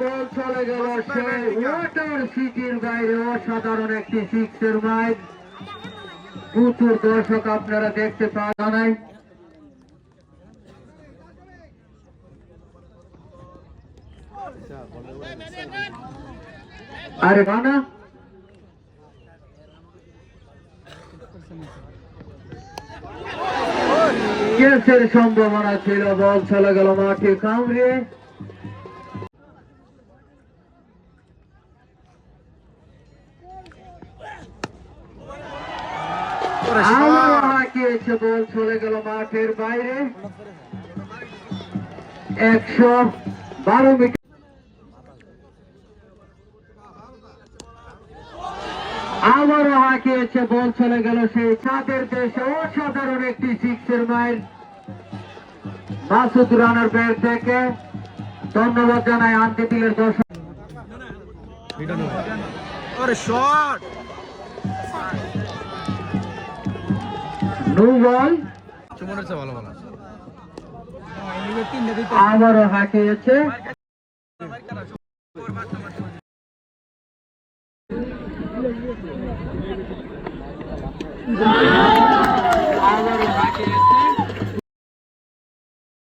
বল চলে গেল সেই ওয়াটার সিটির বাইরে। অসাধারণ একটি সিক্সের মাইল। প্রচুর দর্শক আপনারা দেখতে পাওয়া নাই। আরে বানা কেসের সম্ভাবনা ছিল। বল চলে গেল মাঠে কামড়িয়ে। বল চলে গেল মাঠের বাইরে। 112 মিটার। আবারও হাঁকিয়েছে। বল চলে গেল সেই চাঁদের দেশে। অসাধারণ একটি সিক্সের মাইল মাসুদ রানার ব্যাট থেকে। ধন্যবাদ জানাই আন্তিতিলের দর্শক। No ball. আবারও হাঁকিয়েছে। আবারও হাঁকিয়েছে।